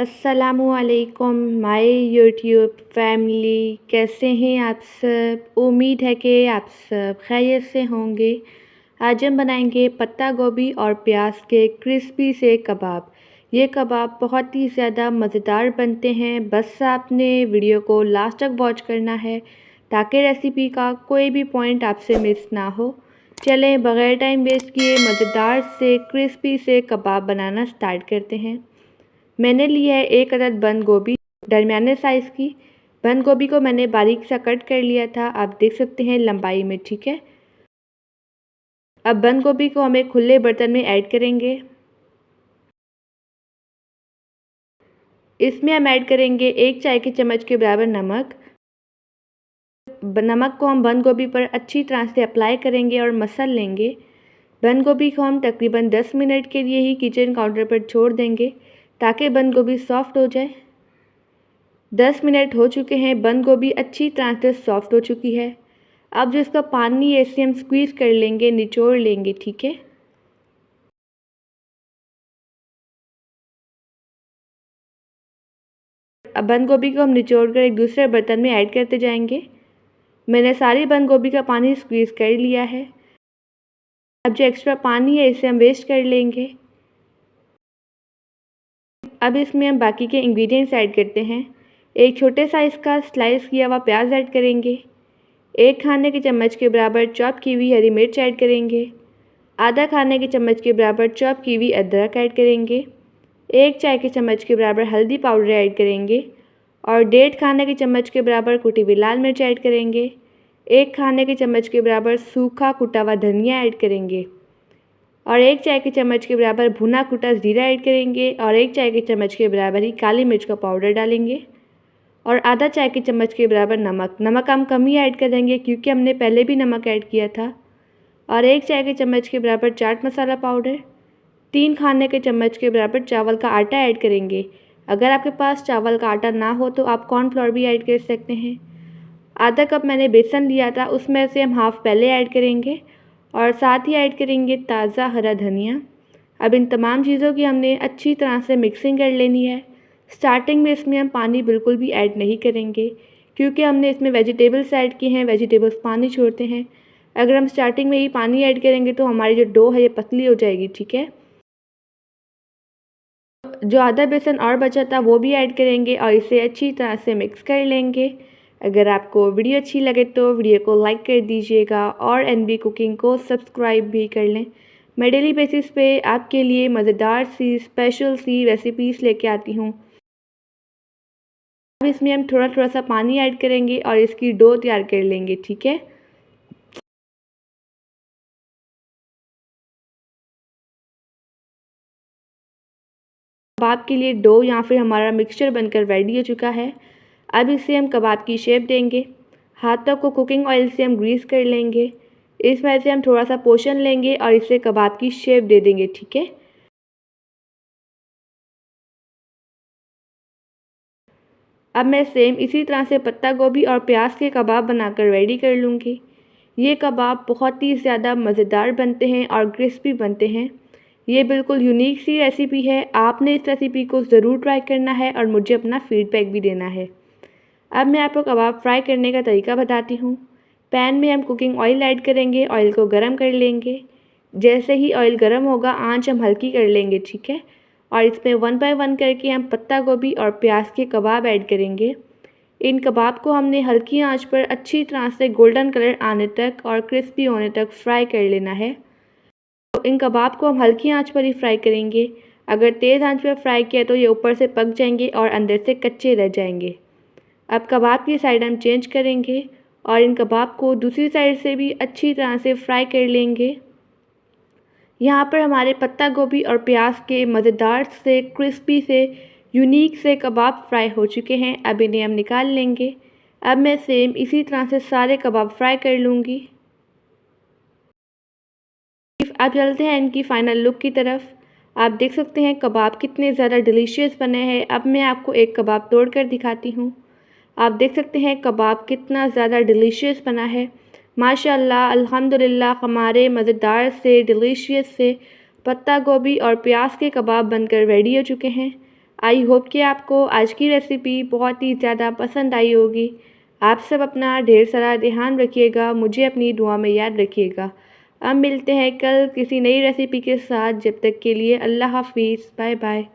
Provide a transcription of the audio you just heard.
अस्सलामुअलैकुम my YouTube family, कैसे हैं आप सब। उम्मीद है कि आप सब खैरियत से होंगे। आज हम बनाएंगे पत्ता गोभी और प्याज के क्रिस्पी से कबाब। ये कबाब बहुत ही ज़्यादा मज़ेदार बनते हैं। बस आपने वीडियो को लास्ट तक वॉच करना है ताकि रेसिपी का कोई भी पॉइंट आपसे मिस ना हो। चलें बग़ैर टाइम वेस्ट किए मज़ेदार से क्रिस्पी से कबाब बनाना स्टार्ट करते हैं। मैंने लिया है एक अदद बंद गोभी, दरमियाने साइज़ की। बंद गोभी को मैंने बारीक सा कट कर लिया था, आप देख सकते हैं लंबाई में, ठीक है। अब बंद गोभी को हम एक खुले बर्तन में ऐड करेंगे। इसमें हम ऐड करेंगे 1 चाय के चम्मच के बराबर नमक। नमक को हम बंद गोभी पर अच्छी तरह से अप्लाई करेंगे और मसल लेंगे। बंद गोभी को हम तकरीबन 10 मिनट के लिए ही किचन काउंटर पर छोड़ देंगे ताकि बंद गोभी सॉफ्ट हो जाए। 10 मिनट हो चुके हैं, बंद गोभी अच्छी तरह से सॉफ्ट हो चुकी है। अब जो इसका पानी है इसे हम स्क्वीज़ कर लेंगे, निचोड़ लेंगे, ठीक है। अब बंद गोभी को हम निचोड़ कर एक दूसरे बर्तन में ऐड करते जाएंगे। मैंने सारी बंद गोभी का पानी स्क्वीज़ कर लिया है। अब जो एक्स्ट्रा पानी है इसे हम वेस्ट कर लेंगे। अब इसमें हम बाकी के इंग्रेडिएंट्स ऐड करते हैं। एक छोटे साइज़ का स्लाइस किया हुआ प्याज ऐड करेंगे। 1 खाने के चम्मच के बराबर चॉप की हुई हरी मिर्च ऐड करेंगे। आधा खाने के चम्मच के बराबर चॉप की हुई अदरक ऐड करेंगे। 1 चाय के चम्मच के बराबर हल्दी पाउडर ऐड करेंगे और 1.5 खाने के चम्मच के बराबर कुटी हुई लाल मिर्च ऐड करेंगे। 1 खाने के चम्मच के बराबर सूखा कुटा हुआ धनिया ऐड करेंगे और 1 चाय के चम्मच के बराबर भुना कुटा ज़ीरा ऐड करेंगे और 1 चाय के चम्मच के बराबर ही काली मिर्च का पाउडर डालेंगे और आधा चाय के चम्मच के बराबर नमक हम कम ही ऐड करेंगे क्योंकि हमने पहले भी नमक ऐड किया था। और 1 चाय के चम्मच के बराबर चाट मसाला पाउडर। 3 खाने के चम्मच के बराबर चावल का आटा ऐड करेंगे। अगर आपके पास चावल का आटा ना हो तो आप कॉर्नफ्लोर भी ऐड कर सकते हैं। आधा कप मैंने बेसन लिया था, उसमें से हम हाफ़ पहले ऐड करेंगे और साथ ही ऐड करेंगे ताज़ा हरा धनिया। अब इन तमाम चीज़ों की हमने अच्छी तरह से मिक्सिंग कर लेनी है। स्टार्टिंग में इसमें हम पानी बिल्कुल भी ऐड नहीं करेंगे क्योंकि हमने इसमें वेजिटेबल्स ऐड किए हैं, वेजिटेबल्स पानी छोड़ते हैं। अगर हम स्टार्टिंग में ही पानी ऐड करेंगे तो हमारी जो डो है ये पतली हो जाएगी, ठीक है। जो आधा बेसन और बचा था वो भी ऐड करेंगे और इसे अच्छी तरह से मिक्स कर लेंगे। अगर आपको वीडियो अच्छी लगे तो वीडियो को लाइक कर दीजिएगा और एनबी कुकिंग को सब्सक्राइब भी कर लें। मैं डेली बेसिस पे आपके लिए मज़ेदार सी स्पेशल सी रेसिपीज़ लेके आती हूँ। अब इसमें हम थोड़ा थोड़ा सा पानी ऐड करेंगे और इसकी डो तैयार कर लेंगे, ठीक है। कबाब के लिए डो या फिर हमारा मिक्सचर बनकर रेडी हो चुका है। अब इसे हम कबाब की शेप देंगे। हाथों को कुकिंग ऑयल से हम ग्रीस कर लेंगे। इसमें से हम थोड़ा सा पोर्शन लेंगे और इसे कबाब की शेप दे देंगे, ठीक है। अब मैं सेम इसी तरह से पत्ता गोभी और प्याज के कबाब बनाकर रेडी कर लूँगी। ये कबाब बहुत ही ज़्यादा मज़ेदार बनते हैं और क्रिस्पी बनते हैं। ये बिल्कुल यूनिक सी रेसिपी है। आपने इस रेसिपी को ज़रूर ट्राई करना है और मुझे अपना फ़ीडबैक भी देना है। अब मैं आपको कबाब फ्राई करने का तरीका बताती हूँ। पैन में हम कुकिंग ऑयल ऐड करेंगे, ऑयल को गरम कर लेंगे। जैसे ही ऑयल गरम होगा आंच हम हल्की कर लेंगे, ठीक है। और इसमें 1 बाय 1 करके हम पत्ता गोभी और प्याज के कबाब ऐड करेंगे। इन कबाब को हमने हल्की आंच पर अच्छी तरह से गोल्डन कलर आने तक और क्रिस्पी होने तक फ्राई कर लेना है। तो इन कबाब को हम हल्की आंच पर ही फ्राई करेंगे। अगर तेज़ आंच पर फ्राई किया तो ये ऊपर से पक जाएंगे और अंदर से कच्चे रह जाएंगे। अब कबाब की साइड हम चेंज करेंगे और इन कबाब को दूसरी साइड से भी अच्छी तरह से फ्राई कर लेंगे। यहाँ पर हमारे पत्ता गोभी और प्याज के मज़ेदार से क्रिस्पी से यूनिक से कबाब फ्राई हो चुके हैं। अब इन्हें हम निकाल लेंगे। अब मैं सेम इसी तरह से सारे कबाब फ्राई कर लूँगी। अब चलते हैं इनकी फ़ाइनल लुक की तरफ। आप देख सकते हैं कबाब कितने ज़्यादा डिलीशियस बने हैं। अब मैं आपको एक कबाब तोड़ कर दिखाती हूँ। आप देख सकते हैं कबाब कितना ज़्यादा डिलीशियस बना है। माशाल्लाह अल्हम्दुलिल्लाह हमारे मज़ेदार से डिलीशियस से पत्ता गोभी और प्याज के कबाब बनकर रेडी हो चुके हैं। आई होप कि आपको आज की रेसिपी बहुत ही ज़्यादा पसंद आई होगी। आप सब अपना ढेर सारा ध्यान रखिएगा, मुझे अपनी दुआ में याद रखिएगा। अब मिलते हैं कल किसी नई रेसिपी के साथ। जब तक के लिए अल्लाह हाफ़िज़, बाय बाय।